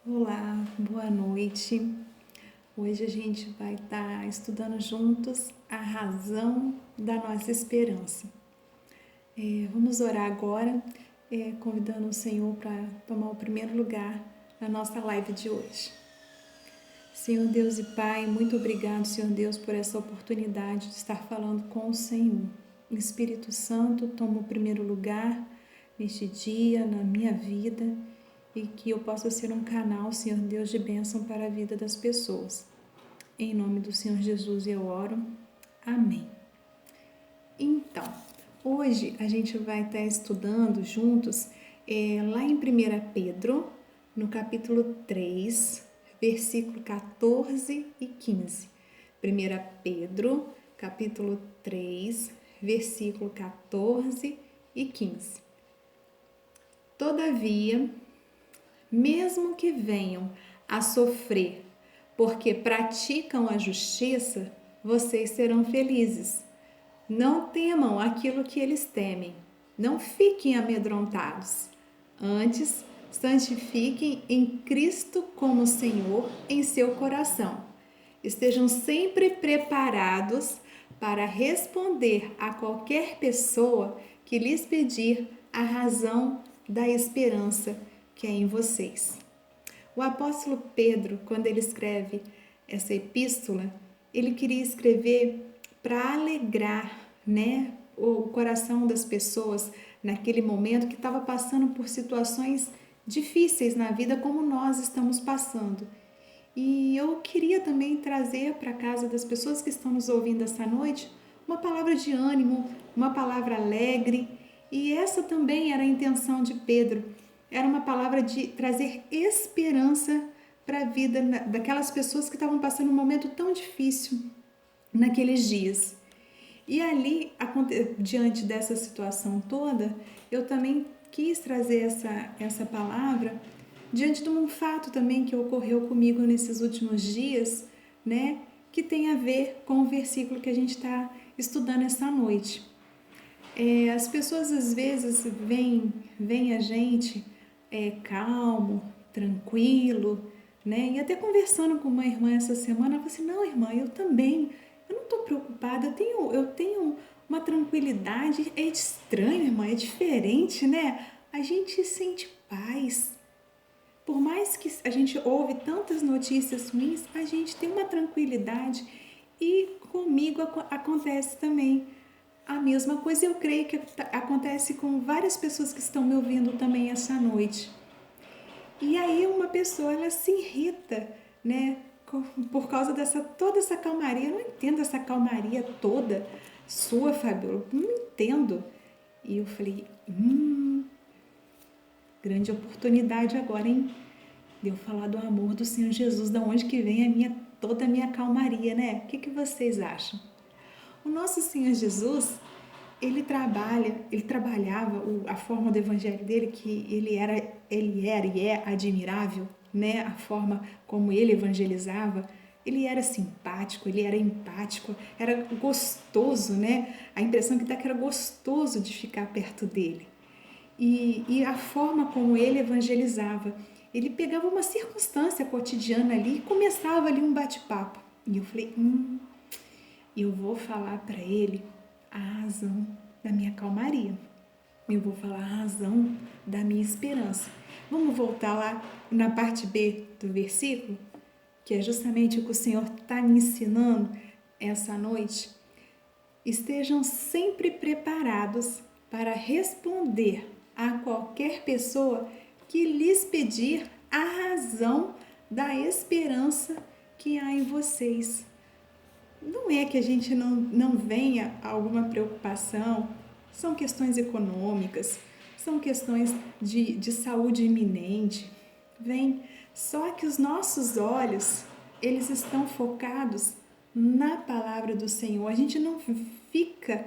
Olá, boa noite. Hoje a gente vai estar estudando juntos a razão da nossa esperança. Vamos orar agora, convidando o Senhor para tomar o primeiro lugar na nossa live de hoje. Senhor Deus e Pai, muito obrigado, Senhor Deus, por essa oportunidade de estar falando com o Senhor. O Espírito Santo toma o primeiro lugar neste dia, na minha vida, e que eu possa ser um canal, Senhor Deus, de bênção para a vida das pessoas. Em nome do Senhor Jesus eu oro. Amém. Então, hoje a gente vai estar estudando juntos lá em 1 Pedro, no capítulo 3, versículo 14 e 15. 1 Pedro, capítulo 3, versículo 14 e 15. Todavia, mesmo que venham a sofrer porque praticam a justiça, vocês serão felizes. Não temam aquilo que eles temem. Não fiquem amedrontados. Antes, santifiquem em Cristo como Senhor em seu coração. Estejam sempre preparados para responder a qualquer pessoa que lhes pedir a razão da esperança que é em vocês. O apóstolo Pedro, quando ele escreve essa epístola, ele queria escrever para alegrar, o coração das pessoas naquele momento que estava passando por situações difíceis na vida como nós estamos passando. E eu queria também trazer para a casa das pessoas que estão nos ouvindo essa noite uma palavra de ânimo, uma palavra alegre. E essa também era a intenção de Pedro. Era uma palavra de trazer esperança para a vida daquelas pessoas que estavam passando um momento tão difícil naqueles dias. E ali, diante dessa situação toda, eu também quis trazer essa palavra diante de um fato também que ocorreu comigo nesses últimos dias, que tem a ver com o versículo que a gente está estudando essa noite. As pessoas às vezes veem a gente calmo, tranquilo, E até conversando com uma irmã essa semana, ela falou assim, não, irmã, eu também, eu não estou preocupada, eu tenho uma tranquilidade, é estranho, irmã, é diferente, A gente sente paz. Por mais que a gente ouve tantas notícias ruins, a gente tem uma tranquilidade e comigo acontece também a mesma coisa. Eu creio que acontece com várias pessoas que estão me ouvindo também essa noite. E aí uma pessoa, ela se irrita, por causa toda essa calmaria. Eu não entendo essa calmaria toda sua, Fabiola, não entendo. E eu falei, grande oportunidade agora, hein? De eu falar do amor do Senhor Jesus, da onde que vem toda a minha calmaria, O que vocês acham? O nosso Senhor Jesus, ele trabalhava a forma do evangelho dele, que ele era e é admirável, A forma como ele evangelizava. Ele era simpático, ele era empático, era gostoso, A impressão que dá que era gostoso de ficar perto dele. E a forma como ele evangelizava, ele pegava uma circunstância cotidiana ali e começava ali um bate-papo. E eu falei, eu vou falar para ele a razão da minha calmaria. Eu vou falar a razão da minha esperança. Vamos voltar lá na parte B do versículo, que é justamente o que o Senhor está me ensinando essa noite. Estejam sempre preparados para responder a qualquer pessoa que lhes pedir a razão da esperança que há em vocês. Não é que a gente não venha a alguma preocupação, são questões econômicas, são questões de saúde iminente. Vem, só que os nossos olhos, eles estão focados na palavra do Senhor. A gente não fica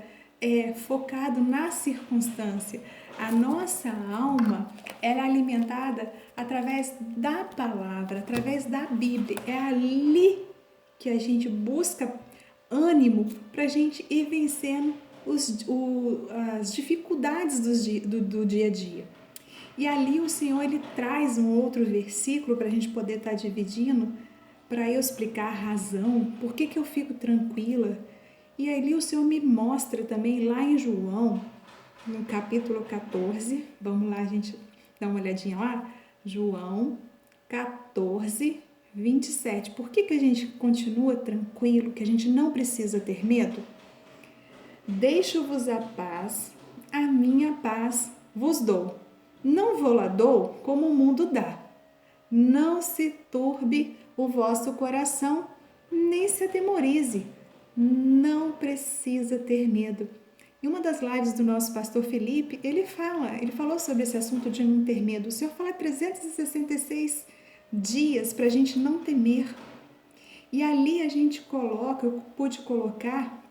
focado na circunstância. A nossa alma ela é alimentada através da palavra, através da Bíblia. É ali que a gente busca ânimo para a gente ir vencendo as dificuldades do dia a dia. E ali o Senhor, ele traz um outro versículo para a gente poder estar dividindo, para eu explicar a razão, por que eu fico tranquila. E ali o Senhor me mostra também lá em João, no capítulo 14, vamos lá, a gente dá uma olhadinha lá, João 14, 27. Por que a gente continua tranquilo, que a gente não precisa ter medo? Deixo-vos a minha paz vos dou. Não vou lá dou como o mundo dá. Não se turbe o vosso coração, nem se atemorize. Não precisa ter medo. Em uma das lives do nosso pastor Felipe, ele falou sobre esse assunto de não ter medo. O Senhor fala 366 dias para a gente não temer. E ali a gente coloca, eu pude colocar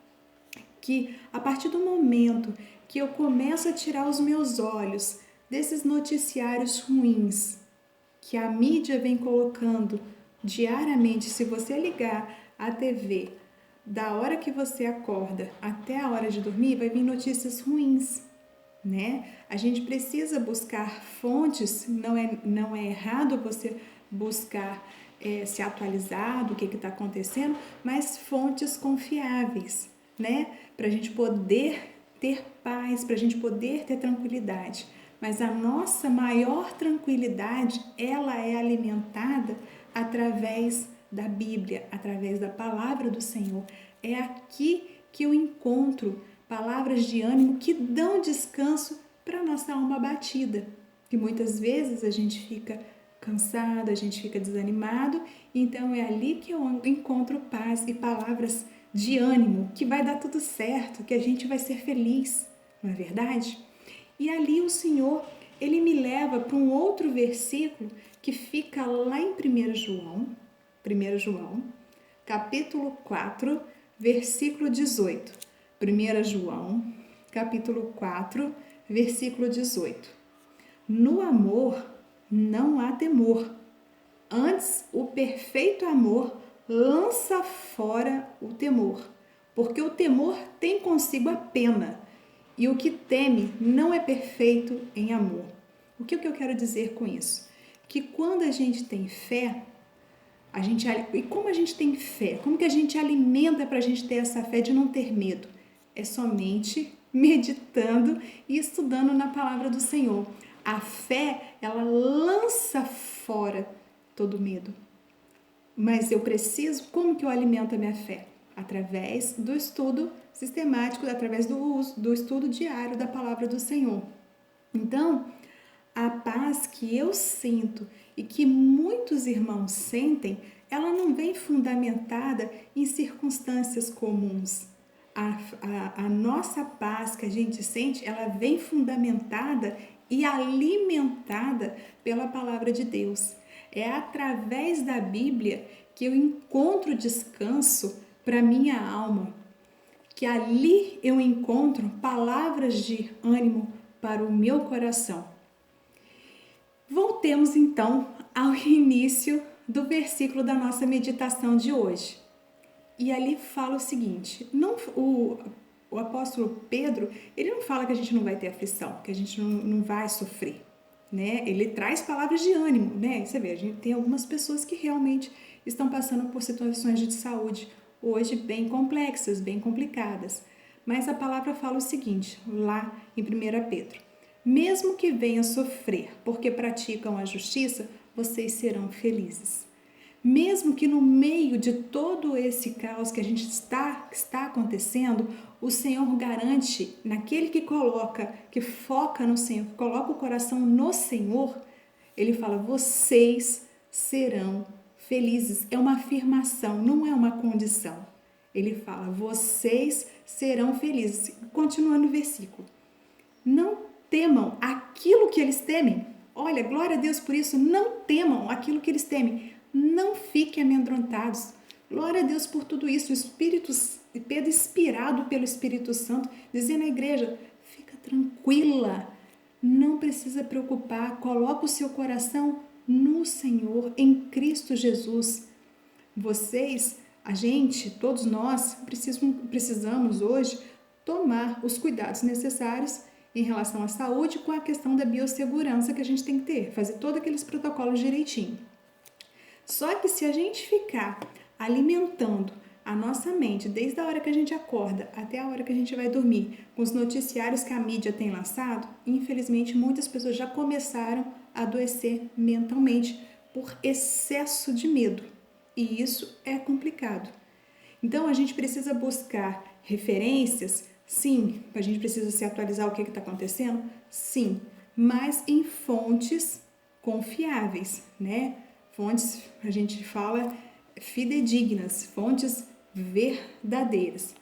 que a partir do momento que eu começo a tirar os meus olhos desses noticiários ruins que a mídia vem colocando diariamente, se você ligar a TV, da hora que você acorda até a hora de dormir, vai vir notícias ruins, né? A gente precisa buscar fontes, não é errado você buscar se atualizar do que está acontecendo, mas fontes confiáveis, né? Para a gente poder ter paz, para a gente poder ter tranquilidade. Mas a nossa maior tranquilidade, ela é alimentada através da Bíblia, através da palavra do Senhor. É aqui que eu encontro palavras de ânimo que dão descanso para a nossa alma abatida. Que muitas vezes a gente fica cansado, a gente fica desanimado, então é ali que eu encontro paz e palavras de ânimo, que vai dar tudo certo, que a gente vai ser feliz, não é verdade? E ali o Senhor, ele me leva para um outro versículo que fica lá em 1 João, capítulo 4, versículo 18. 1 João, capítulo 4, versículo 18. No amor não há temor, antes o perfeito amor lança fora o temor, porque o temor tem consigo a pena, e o que teme não é perfeito em amor. O que eu quero dizer com isso? Que quando a gente tem fé, e como a gente tem fé? Como que a gente alimenta para a gente ter essa fé de não ter medo? É somente meditando e estudando na palavra do Senhor. A fé, ela lança fora todo medo. Mas eu preciso, como que eu alimento a minha fé? Através do estudo sistemático, através do estudo diário da palavra do Senhor. Então, a paz que eu sinto e que muitos irmãos sentem, ela não vem fundamentada em circunstâncias comuns. A nossa paz que a gente sente, ela vem fundamentada e alimentada pela palavra de Deus. É através da Bíblia que eu encontro descanso para minha alma, que ali eu encontro palavras de ânimo para o meu coração. Voltemos então ao início do versículo da nossa meditação de hoje. E ali fala o seguinte, o apóstolo Pedro, ele não fala que a gente não vai ter aflição, que a gente não vai sofrer, né? Ele traz palavras de ânimo, né? Você vê, a gente tem algumas pessoas que realmente estão passando por situações de saúde hoje bem complexas, bem complicadas. Mas a palavra fala o seguinte, lá em 1 Pedro. Mesmo que venham sofrer porque praticam a justiça, vocês serão felizes. Mesmo que no meio de todo esse caos que a gente está acontecendo, o Senhor garante, naquele que foca no Senhor, que coloca o coração no Senhor, ele fala, vocês serão felizes. É uma afirmação, não é uma condição. Ele fala, vocês serão felizes. Continuando o versículo. Não temam aquilo que eles temem. Olha, glória a Deus por isso. Não temam aquilo que eles temem. Não fiquem amedrontados. Glória a Deus por tudo isso. Pedro, inspirado pelo Espírito Santo, dizendo à igreja, fica tranquila, não precisa preocupar, coloca o seu coração no Senhor, em Cristo Jesus. Vocês, a gente, todos nós, precisamos hoje tomar os cuidados necessários em relação à saúde com a questão da biossegurança que a gente tem que ter, fazer todos aqueles protocolos direitinho. Só que se a gente ficar alimentando a nossa mente desde a hora que a gente acorda até a hora que a gente vai dormir, com os noticiários que a mídia tem lançado, infelizmente muitas pessoas já começaram a adoecer mentalmente por excesso de medo. E isso é complicado. Então a gente precisa buscar referências, sim, a gente precisa se atualizar o que está acontecendo, sim, mas em fontes confiáveis, né? Fontes, a gente fala fidedignas, fontes verdadeiras.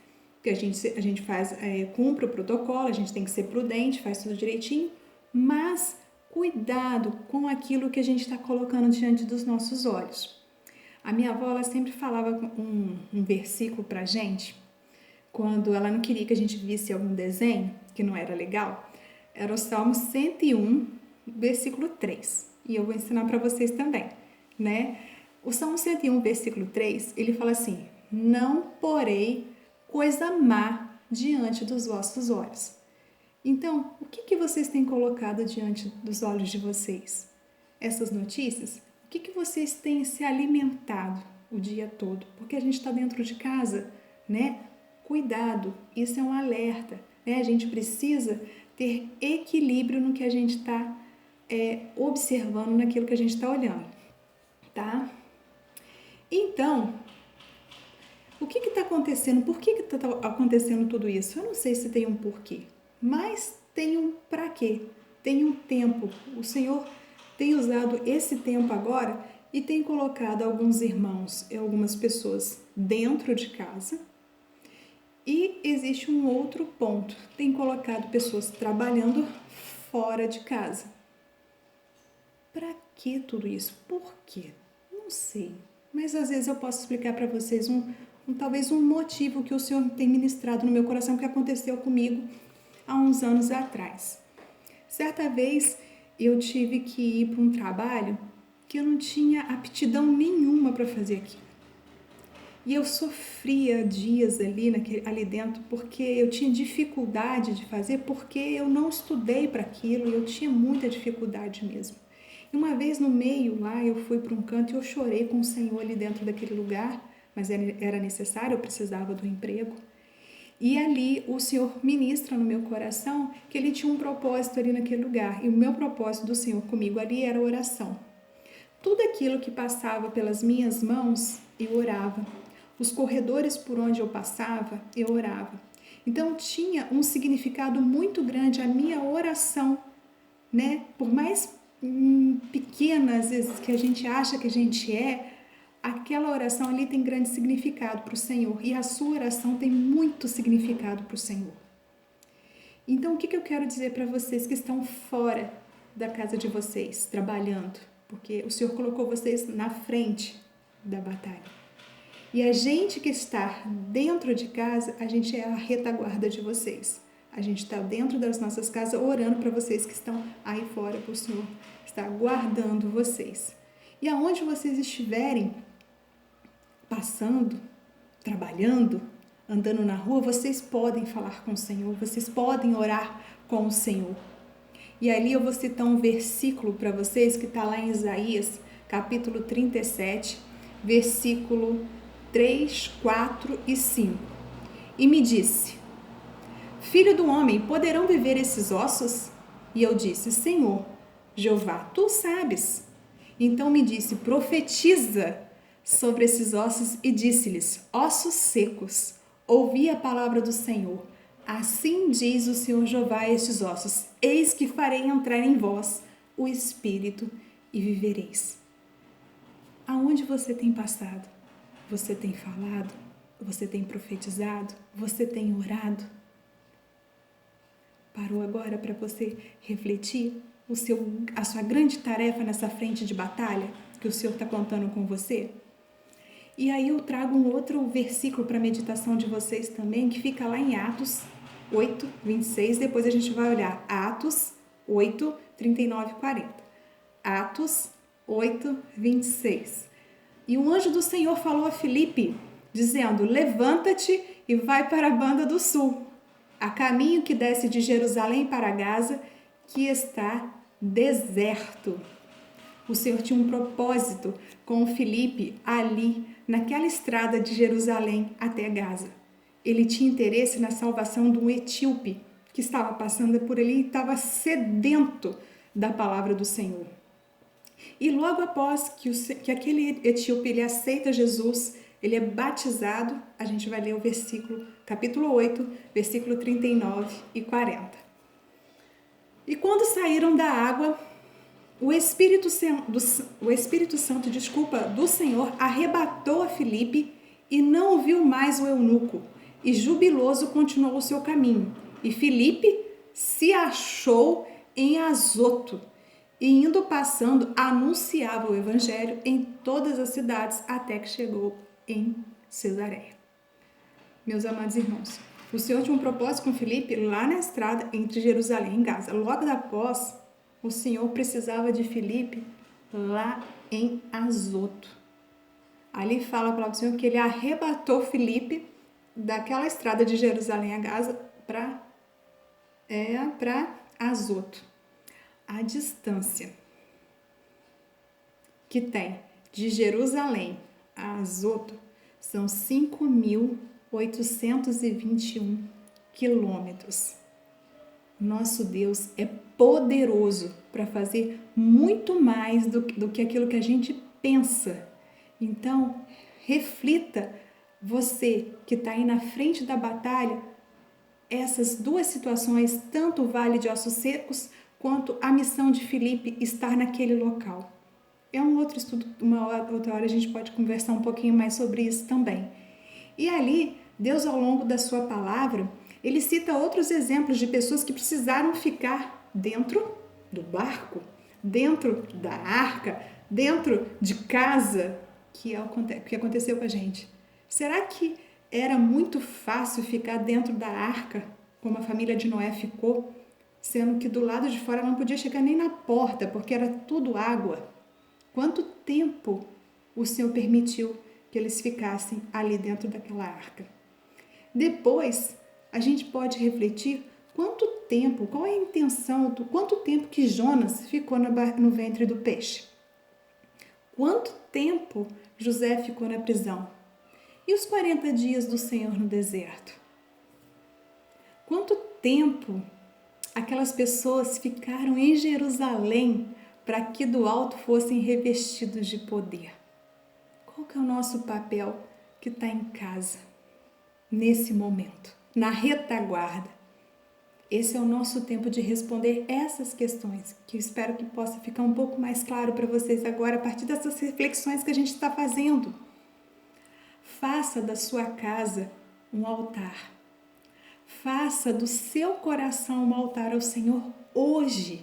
Que a gente faz, cumpre o protocolo, a gente tem que ser prudente, faz tudo direitinho, mas cuidado com aquilo que a gente está colocando diante dos nossos olhos. A minha avó, ela sempre falava um versículo pra gente, quando ela não queria que a gente visse algum desenho que não era legal, era o Salmo 101, versículo 3. E eu vou ensinar para vocês também, né? O Salmo 101, versículo 3, ele fala assim: não porei coisa má diante dos vossos olhos. Então, o que vocês têm colocado diante dos olhos de vocês? Essas notícias? O que vocês têm se alimentado o dia todo? Porque a gente está dentro de casa, né? Cuidado, isso é um alerta, né? A gente precisa ter equilíbrio no que a gente está observando, naquilo que a gente está olhando, tá? Então, o que está acontecendo? Por que está acontecendo tudo isso? Eu não sei se tem um porquê, mas tem um para quê. Tem um tempo. O Senhor tem usado esse tempo agora e tem colocado alguns irmãos e algumas pessoas dentro de casa. E existe um outro ponto. Tem colocado pessoas trabalhando fora de casa. Para que tudo isso? Por quê? Não sei. Mas às vezes eu posso explicar para vocês talvez um motivo que o Senhor tem ministrado no meu coração que aconteceu comigo há uns anos atrás. Certa vez eu tive que ir para um trabalho que eu não tinha aptidão nenhuma para fazer aquilo. E eu sofria dias ali dentro porque eu tinha dificuldade de fazer, porque eu não estudei para aquilo e eu tinha muita dificuldade mesmo. E uma vez no meio lá, eu fui para um canto e eu chorei com o Senhor ali dentro daquele lugar, mas era necessário, eu precisava do emprego. E ali o Senhor ministra no meu coração que Ele tinha um propósito ali naquele lugar. E o meu propósito do Senhor comigo ali era a oração. Tudo aquilo que passava pelas minhas mãos, eu orava. Os corredores por onde eu passava, eu orava. Então tinha um significado muito grande a minha oração, né? Por mais pequena às vezes que a gente acha que a gente aquela oração ali tem grande significado para o Senhor. E a sua oração tem muito significado para o Senhor. Então, o que eu quero dizer para vocês que estão fora da casa de vocês, trabalhando? Porque o Senhor colocou vocês na frente da batalha. E a gente que está dentro de casa, a gente é a retaguarda de vocês. A gente está dentro das nossas casas orando para vocês que estão aí fora, para o Senhor estar guardando vocês. E aonde vocês estiverem passando, trabalhando, andando na rua, vocês podem falar com o Senhor, vocês podem orar com o Senhor. E ali eu vou citar um versículo para vocês que está lá em Isaías, capítulo 37, versículo 3, 4 e 5. E me disse: Filho do homem, poderão viver esses ossos? E eu disse: Senhor, Jeová, tu sabes. Então me disse: profetiza sobre esses ossos e disse-lhes: ossos secos, ouvi a palavra do Senhor. Assim diz o Senhor Jeová a estes ossos: eis que farei entrar em vós o Espírito e vivereis. Aonde você tem passado? Você tem falado? Você tem profetizado? Você tem orado? Parou agora para você refletir a sua grande tarefa nessa frente de batalha que o Senhor está contando com você? E aí eu trago um outro versículo para a meditação de vocês também, que fica lá em Atos 8, 26. Depois a gente vai olhar Atos 8, 39 e 40. Atos 8, 26. E o anjo do Senhor falou a Filipe, dizendo: levanta-te e vai para a banda do sul. a caminho que desce de Jerusalém para Gaza, que está deserto. O Senhor tinha um propósito com Filipe ali, naquela estrada de Jerusalém até Gaza. Ele tinha interesse na salvação de um etíope que estava passando por ali e estava sedento da palavra do Senhor. E logo após que aquele etíope ele aceita Jesus, ele é batizado, a gente vai ler o capítulo 8, versículo 39 e 40. E quando saíram da água, o Espírito Santo do Senhor arrebatou a Filipe e não ouviu mais o eunuco, e jubiloso continuou o seu caminho. E Filipe se achou em Azoto, e indo passando, anunciava o evangelho em todas as cidades, até que chegou em Cesareia. Meus amados irmãos, o Senhor tinha um propósito com Filipe lá na estrada entre Jerusalém e Gaza. Logo após, o Senhor precisava de Filipe lá em Azoto. Ali fala a palavra do Senhor que ele arrebatou Filipe daquela estrada de Jerusalém a Gaza para Azoto. A distância que tem de Jerusalém a Azoto são 5.821 quilômetros. Nosso Deus é poderoso para fazer muito mais do que aquilo que a gente pensa. Então, reflita, você que está aí na frente da batalha, essas duas situações, tanto o Vale de Ossos Secos, quanto a missão de Filipe estar naquele local. É um outro estudo, outra hora a gente pode conversar um pouquinho mais sobre isso também. E ali, Deus ao longo da sua palavra, ele cita outros exemplos de pessoas que precisaram ficar dentro do barco, dentro da arca, dentro de casa, que é o que aconteceu com a gente. Será que era muito fácil ficar dentro da arca, como a família de Noé ficou, sendo que do lado de fora não podia chegar nem na porta, porque era tudo água? Quanto tempo o Senhor permitiu que eles ficassem ali dentro daquela arca? Depois, a gente pode refletir quanto tempo, qual é a intenção, quanto tempo que Jonas ficou no ventre do peixe? Quanto tempo José ficou na prisão? E os 40 dias do Senhor no deserto? Quanto tempo aquelas pessoas ficaram em Jerusalém para que do alto fossem revestidos de poder? Qual que é o nosso papel que está em casa, nesse momento, na retaguarda? Esse é o nosso tempo de responder essas questões, que eu espero que possa ficar um pouco mais claro para vocês agora, a partir dessas reflexões que a gente está fazendo. Faça da sua casa um altar. Faça do seu coração um altar ao Senhor hoje.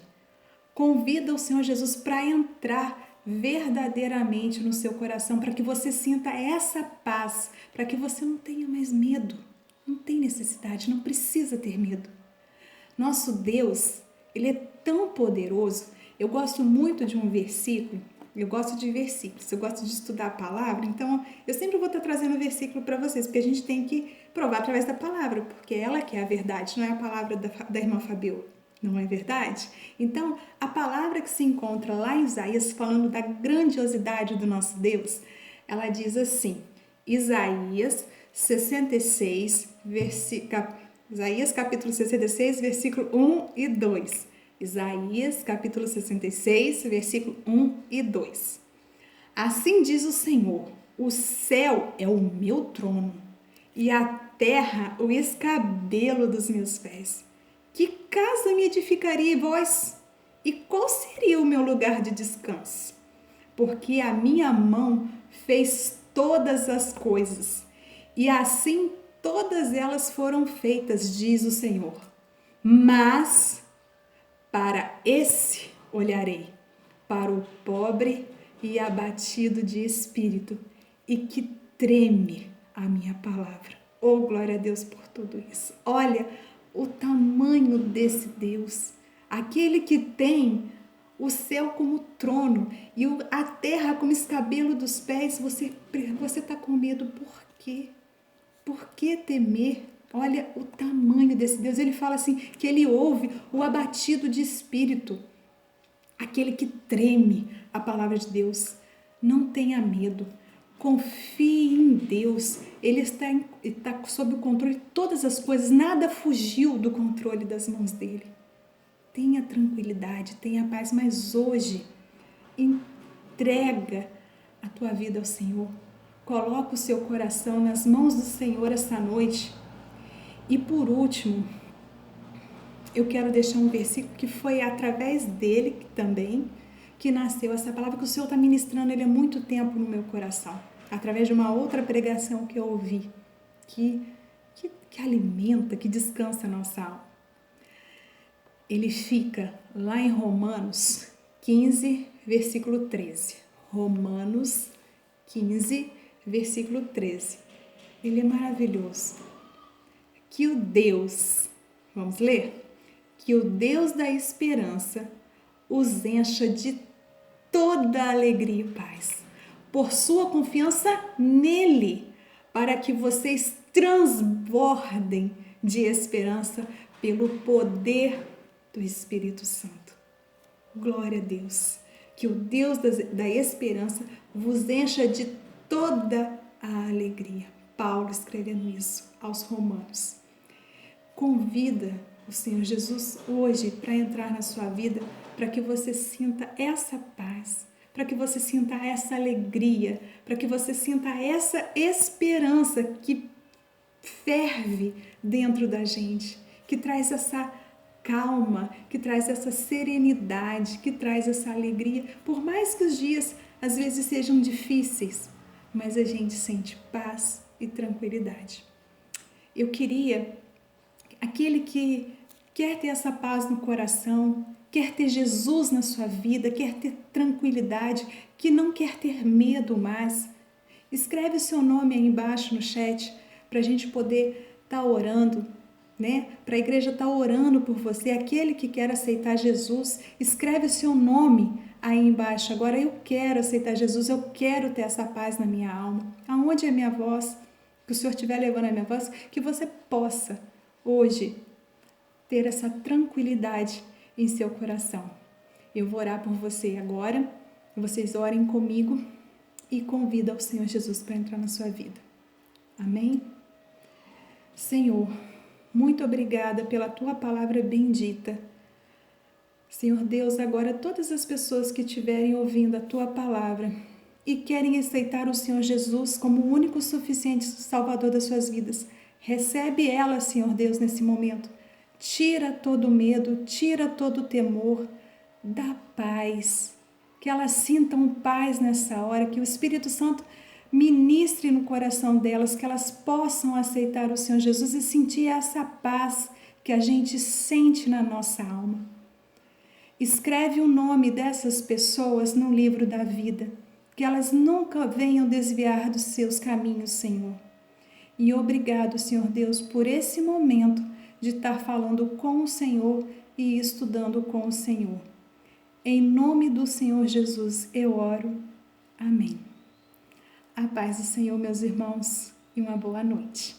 Convida o Senhor Jesus para entrar verdadeiramente no seu coração, para que você sinta essa paz, para que você não tenha mais medo. Não tem necessidade, não precisa ter medo. Nosso Deus, Ele é tão poderoso. Eu gosto muito de um versículo, eu gosto de versículos, eu gosto de estudar a palavra, então eu sempre vou estar trazendo um versículo para vocês, porque a gente tem que provar através da palavra, porque ela que é a verdade, não é a palavra da irmã Fabiola, não é verdade? Então, a palavra que se encontra lá em Isaías, falando da grandiosidade do nosso Deus, ela diz assim, Isaías 66, Isaías capítulo 66, versículo 1 e 2. Isaías capítulo 66, versículo 1 e 2. Assim diz o Senhor, o céu é o meu trono e a terra o escabelo dos meus pés. Que casa me edificaria vós? E qual seria o meu lugar de descanso? Porque a minha mão fez todas as coisas, e assim todas elas foram feitas, diz o Senhor. Mas para esse olharei, para o pobre e abatido de espírito, e que treme a minha palavra. Oh, glória a Deus por tudo isso. Olha o tamanho desse Deus, aquele que tem o céu como trono e a terra como escabelo dos pés. Você está com medo por quê? Por que temer? Olha o tamanho desse Deus. Ele fala assim, que ele ouve o abatido de espírito, aquele que treme a palavra de Deus. Não tenha medo. Confie em Deus. Ele está sob o controle de todas as coisas. Nada fugiu do controle das mãos dele. Tenha tranquilidade, tenha paz, mas hoje entrega a tua vida ao Senhor. Coloca o seu coração nas mãos do Senhor essa noite. E por último, eu quero deixar um versículo que foi através dele também que nasceu essa palavra que o Senhor está ministrando ele há muito tempo no meu coração, através de uma outra pregação que eu ouvi, que alimenta, que descansa a nossa alma. Ele fica lá em Romanos 15, versículo 13. Romanos 15, versículo 13. Ele é maravilhoso. Que o Deus, vamos ler? Que o Deus da esperança os encha de toda alegria e paz, por sua confiança nele, para que vocês transbordem de esperança pelo poder do Espírito Santo. Glória a Deus. Que o Deus da esperança vos encha de toda a alegria. Paulo escrevendo isso aos Romanos. Convida o Senhor Jesus hoje para entrar na sua vida, para que você sinta essa paz, para que você sinta essa alegria, para que você sinta essa esperança que ferve dentro da gente, que traz essa calma, que traz essa serenidade, que traz essa alegria. Por mais que os dias às vezes sejam difíceis, mas a gente sente paz e tranquilidade. Eu queria, aquele que quer ter essa paz no coração, quer ter Jesus na sua vida, quer ter tranquilidade, que não quer ter medo mais, escreve o seu nome aí embaixo no chat para a gente poder estar orando, né? Para a igreja estar orando por você, aquele que quer aceitar Jesus, escreve o seu nome aí embaixo. Agora eu quero aceitar Jesus, eu quero ter essa paz na minha alma. Aonde é a minha voz? Que o Senhor estiver levando a minha voz, que você possa hoje ter essa tranquilidade em seu coração. Eu vou orar por você agora, vocês orem comigo e convida o Senhor Jesus para entrar na sua vida. Amém? Senhor, muito obrigada pela tua palavra bendita. Senhor Deus, agora todas as pessoas que estiverem ouvindo a tua palavra e querem aceitar o Senhor Jesus como o único suficiente Salvador das suas vidas, recebe ela, Senhor Deus, nesse momento. Tira todo o medo, tira todo o temor, dá paz, que elas sintam paz nessa hora, que o Espírito Santo ministre no coração delas, que elas possam aceitar o Senhor Jesus e sentir essa paz que a gente sente na nossa alma. Escreve o nome dessas pessoas no livro da vida, que elas nunca venham desviar dos seus caminhos, Senhor. E obrigado, Senhor Deus, por esse momento de estar falando com o Senhor e estudando com o Senhor. Em nome do Senhor Jesus eu oro. Amém. A paz do Senhor, meus irmãos, e uma boa noite.